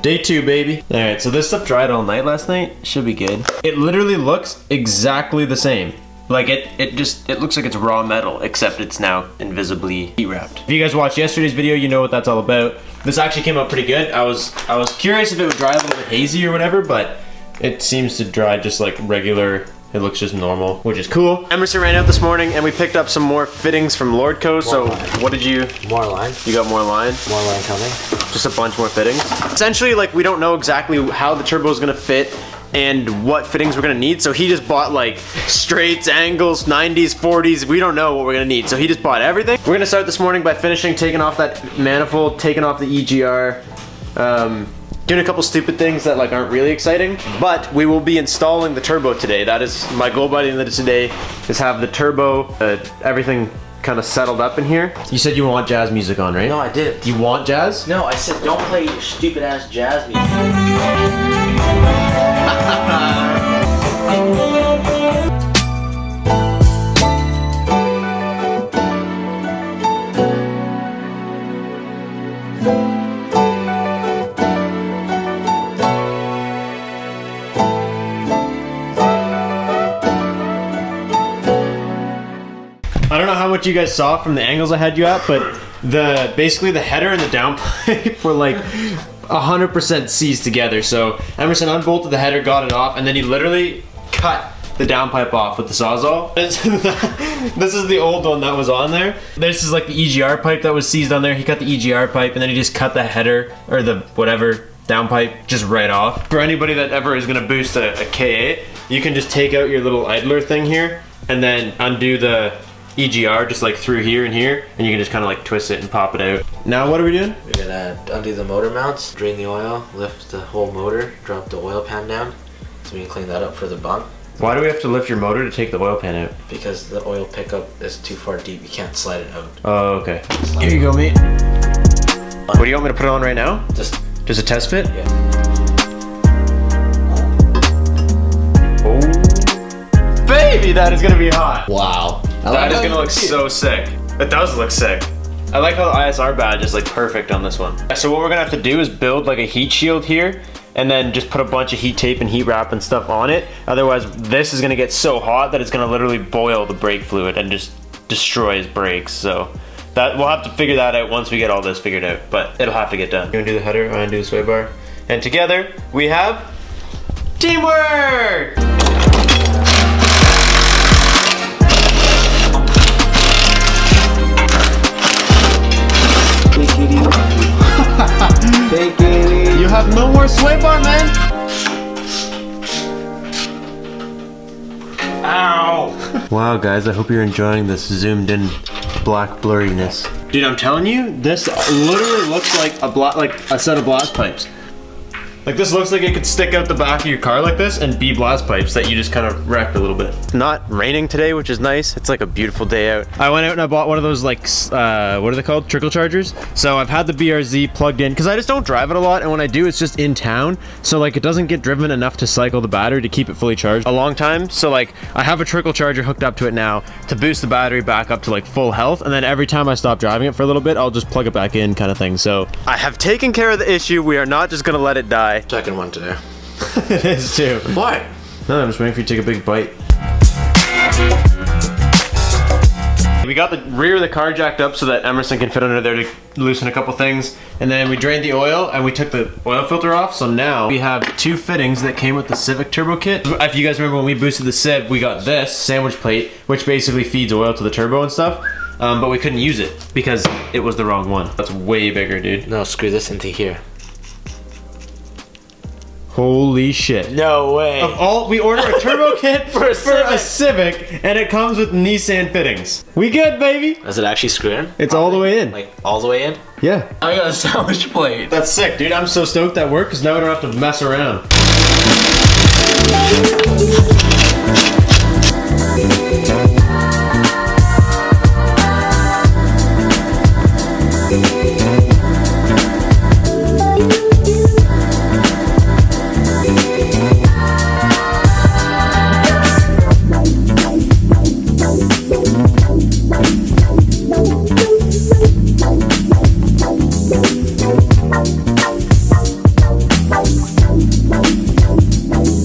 Day 2, baby. All right, so this stuff dried all night last night. Should be good. It literally looks exactly the same. Like it looks like it's raw metal, except it's now invisibly heat wrapped. If you guys watched yesterday's video, you know what that's all about. This actually came out pretty good. I was curious if it would dry a little bit hazy or whatever, but it seems to dry just like regular. It looks just normal, which is cool. Emerson ran out this morning and we picked up some more fittings from Lordco. So what did you? More line. You got more line? More line coming. Just a bunch more fittings. Essentially, like, we don't know exactly how the turbo is gonna fit and what fittings we're gonna need. So he just bought like straights, angles, 90s, 40s. We don't know what we're gonna need. So he just bought everything. We're gonna start this morning by taking off that manifold, taking off the EGR, doing a couple stupid things that like aren't really exciting, but we will be installing the turbo today. That is my goal by the end of today, is have the turbo, everything kind of settled up in here. You said you want jazz music on, right? No, I did. You want jazz? No, I said don't play your stupid ass jazz music. I don't know how much you guys saw from the angles I had you at, but basically the header and the downpipe were like 100% seized together. So Emerson unbolted the header, got it off, and then he literally cut the downpipe off with the Sawzall. This is the old one that was on there. This is like the EGR pipe that was seized on there. He cut the EGR pipe and then he just cut the header, or the whatever downpipe, just right off. For anybody that ever is gonna boost a KA, you can just take out your little idler thing here and then undo the EGR just like through here and here, and you can just kind of like twist it and pop it out. Now what are we doing? We're gonna undo the motor mounts, drain the oil, lift the whole motor, drop the oil pan down, so we can clean that up for the bump. Why do we have to lift your motor to take the oil pan out? Because the oil pickup is too far deep, you can't slide it out. Oh, okay. Here you go, mate. What do you want me to put it on right now? Just a test fit? Yeah. Oh, baby, that is gonna be hot. Wow. That is gonna look so sick. It does look sick. I like how the ISR badge is like perfect on this one. So what we're gonna have to do is build like a heat shield here, and then just put a bunch of heat tape and heat wrap and stuff on it. Otherwise, this is gonna get so hot that it's gonna literally boil the brake fluid and just destroy his brakes. So that we'll have to figure that out once we get all this figured out, but it'll have to get done. You wanna do the header, I'm gonna do the sway bar. And together, we have teamwork! Take it. You have no more sway bar, man! Ow! Wow, guys, I hope you're enjoying this zoomed in black blurriness. Dude, I'm telling you, this literally looks like a set of blast pipes. Like, this looks like it could stick out the back of your car like this and be blast pipes that you just kind of wrecked a little bit. It's not raining today, which is nice. It's like a beautiful day out. I went out and I bought one of those, like, what are they called? Trickle chargers. So I've had the BRZ plugged in because I just don't drive it a lot, and when I do, it's just in town. So like, it doesn't get driven enough to cycle the battery to keep it fully charged a long time. So like, I have a trickle charger hooked up to it now to boost the battery back up to like full health, and then every time I stop driving it for a little bit, I'll just plug it back in, kind of thing. So I have taken care of the issue. We are not just gonna let it die. Second one today. It is too. Why? No, I'm just waiting for you to take a big bite. We got the rear of the car jacked up so that Emerson can fit under there to loosen a couple things. And then we drained the oil and we took the oil filter off. So now we have two fittings that came with the Civic turbo kit. If you guys remember when we boosted the Civ, we got this sandwich plate, which basically feeds oil to the turbo and stuff. But we couldn't use it because it was the wrong one. That's way bigger, dude. No, screw this into here. Holy shit. No way. Of all, we order a turbo kit for a Civic, and it comes with Nissan fittings. We good, baby. Does it actually screw in? It's all the way in. Like, all the way in? Yeah. I got a sandwich plate. That's sick, dude. I'm so stoked that worked because now we don't have to mess around.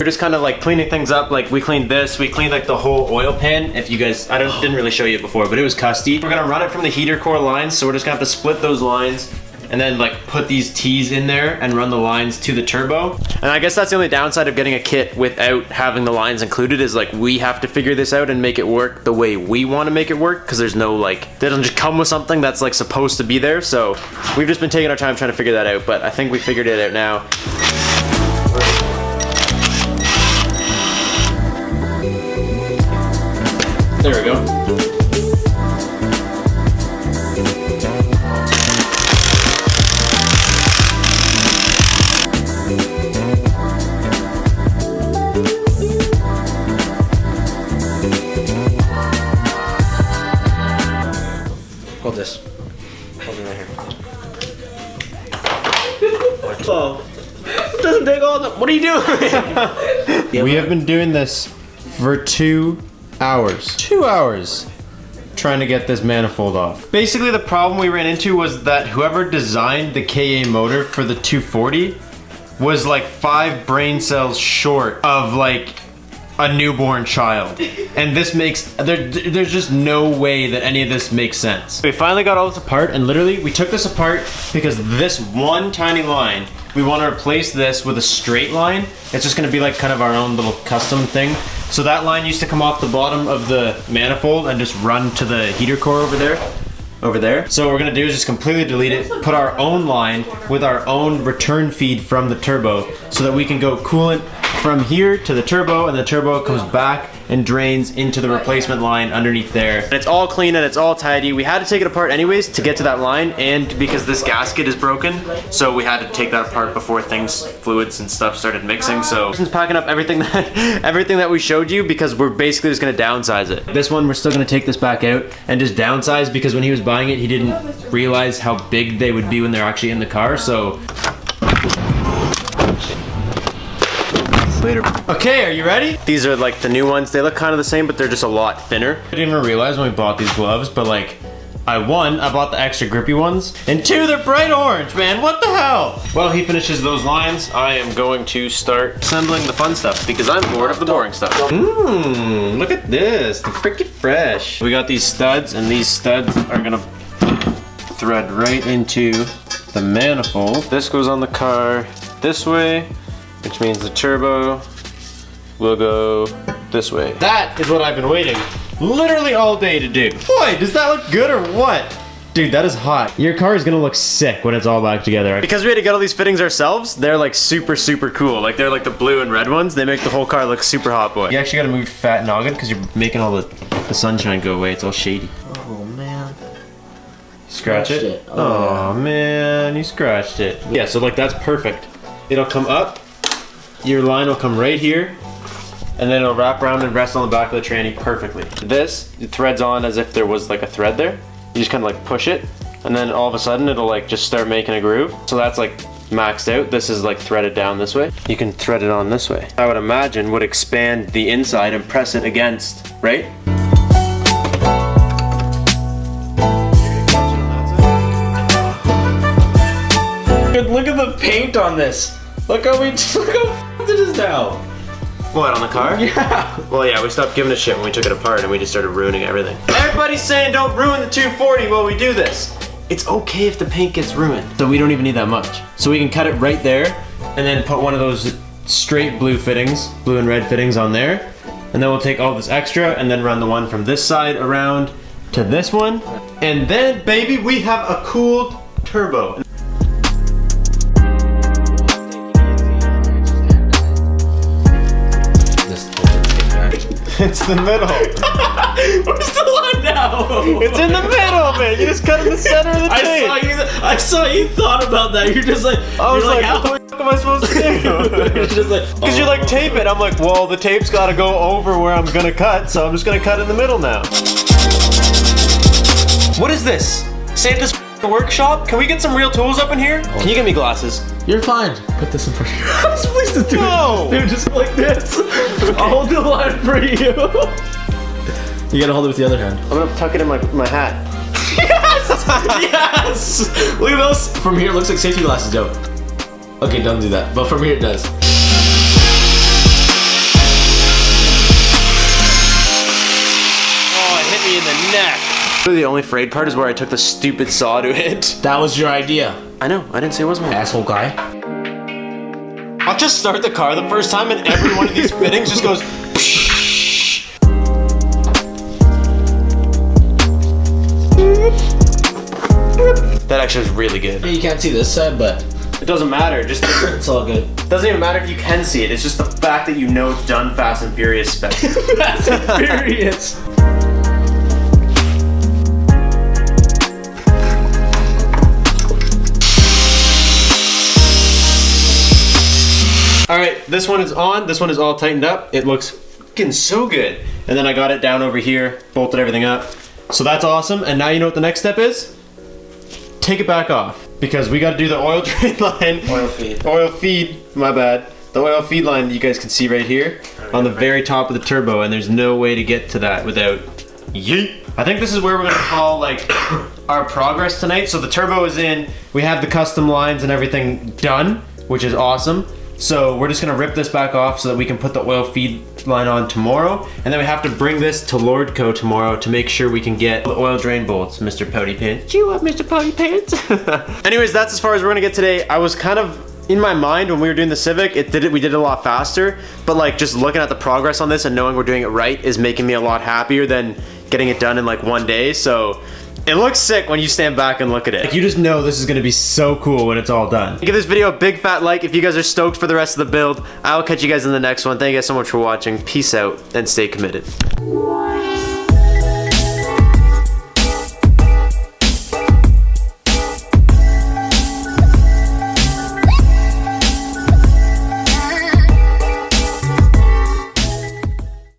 We're just kind of like cleaning things up. Like we cleaned this, we cleaned like the whole oil pan. If you guys, didn't really show you it before, but it was custy. We're gonna run it from the heater core lines, so we're just gonna have to split those lines and then like put these T's in there and run the lines to the turbo. And I guess that's the only downside of getting a kit without having the lines included is like we have to figure this out and make it work the way we want to make it work, because there's no like, they don't just come with something that's like supposed to be there. So we've just been taking our time trying to figure that out, but I think we figured it out now. There we go. Hold this. Hold it right here. Oh, it doesn't take all the, what are you doing? We have been doing this for 2 hours. 2 hours trying to get this manifold off. Basically the problem we ran into was that whoever designed the KA motor for the 240 was like 5 brain cells short of like a newborn child. And this makes, there's just no way that any of this makes sense. We finally got all this apart, and literally we took this apart because this one tiny line, we want to replace this with a straight line. It's just going to be like kind of our own little custom thing. So that line used to come off the bottom of the manifold and just run to the heater core over there. So what we're gonna do is just completely delete it, put our own line with our own return feed from the turbo so that we can go coolant from here to the turbo, and the turbo comes back and drains into the replacement line underneath there. And it's all clean and it's all tidy. We had to take it apart anyways to get to that line, and because this gasket is broken, so we had to take that apart before fluids and stuff started mixing. So Jason's packing up everything that we showed you, because we're basically just gonna downsize it. This one we're still gonna take this back out and just downsize, because when he was buying it he didn't realize how big they would be when they're actually in the car. So later. Okay, are you ready? These are like the new ones. They look kind of the same, but they're just a lot thinner. I didn't even realize when we bought these gloves, but like, I bought the extra grippy ones, and 2, they're bright orange, man. What the hell? Well, he finishes those lines. I am going to start assembling the fun stuff because I'm bored of the boring stuff. Look at this, the freaking fresh. We got these studs, and these studs are gonna thread right into the manifold. This goes on the car this way, which means the turbo will go this way. That is what I've been waiting literally all day to do. Boy, does that look good or what? Dude, that is hot. Your car is gonna look sick when it's all back together. Because we had to get all these fittings ourselves, they're like super, super cool. Like they're like the blue and red ones. They make the whole car look super hot, boy. You actually gotta move fat noggin because you're making all the sunshine go away. It's all shady. Oh man. Scratch it? Oh man, you scratched it. Yeah, so like that's perfect. It'll come up, your line will come right here, and then it'll wrap around and rest on the back of the tranny perfectly. This, it threads on as if there was like a thread there. You just kind of like push it, and then all of a sudden it'll like just start making a groove. So that's like maxed out. This is like threaded down this way. You can thread it on this way. I would imagine would expand the inside and press it against, right? Look at the paint on this. Look how f***ed it is now. What, on the car? Yeah. Well, yeah, we stopped giving a shit when we took it apart and we just started ruining everything. Everybody's saying don't ruin the 240 while we do this. It's okay if the paint gets ruined. So we don't even need that much. So we can cut it right there and then put one of those straight blue fittings, blue and red fittings on there. And then we'll take all this extra and then run the one from this side around to this one. And then, baby, we have a cooled turbo. It's the middle. Where's the line now? It's in the middle, man. You just cut in the center of the tape. I saw you thought about that. You're just like, I was like, what the fuck am I supposed to do? You're just like, because you're like, tape it. I'm like, well, the tape's got to go over where I'm gonna cut, so I'm just gonna cut in the middle now. What is this? Santa's workshop? Can we get some real tools up in here? Can you get me glasses? You're fine. Put this in front of your eyes. Please don't do No. it. Dude, just like this. Okay. I'll hold the line for you. You gotta hold it with the other hand. I'm gonna tuck it in my hat. Yes! Yes! Look at those. From here, it looks like safety glasses, Joe. Okay, don't do that. But from here, it does. neck. The only frayed part is where I took the stupid saw to it. That was your idea. I know, I didn't say it was mine. Asshole guy. I'll just start the car the first time and every one of these fittings just goes That actually is really good. Yeah, you can't see this side, but it doesn't matter. Just it's all good. It doesn't even matter if you can see it. It's just the fact that you know it's done Fast and Furious spec. Fast and Furious. All right, this one is on. This one is all tightened up. It looks fucking so good. And then I got it down over here, bolted everything up. So that's awesome. And now you know what the next step is? Take it back off, because we got to do the oil drain line. Oil feed. Oil feed, my bad. The oil feed line you guys can see right here on the very top of the turbo, and there's no way to get to that without yeet. I think this is where we're gonna call like our progress tonight. So the turbo is in, we have the custom lines and everything done, which is awesome. So we're just gonna rip this back off so that we can put the oil feed line on tomorrow. And then we have to bring this to Lordco tomorrow to make sure we can get the oil drain bolts, Mr. Pouty Pants. Chew up, Mr. Pouty Pants. Anyways, that's as far as we're gonna get today. I was kind of, in my mind when we were doing the Civic, we did it a lot faster, but like just looking at the progress on this and knowing we're doing it right is making me a lot happier than getting it done in like one day. So it looks sick when you stand back and look at it. Like, you just know this is gonna be so cool when it's all done. Give this video a big fat like if you guys are stoked for the rest of the build. I'll catch you guys in the next one. Thank you guys so much for watching. Peace out and stay committed.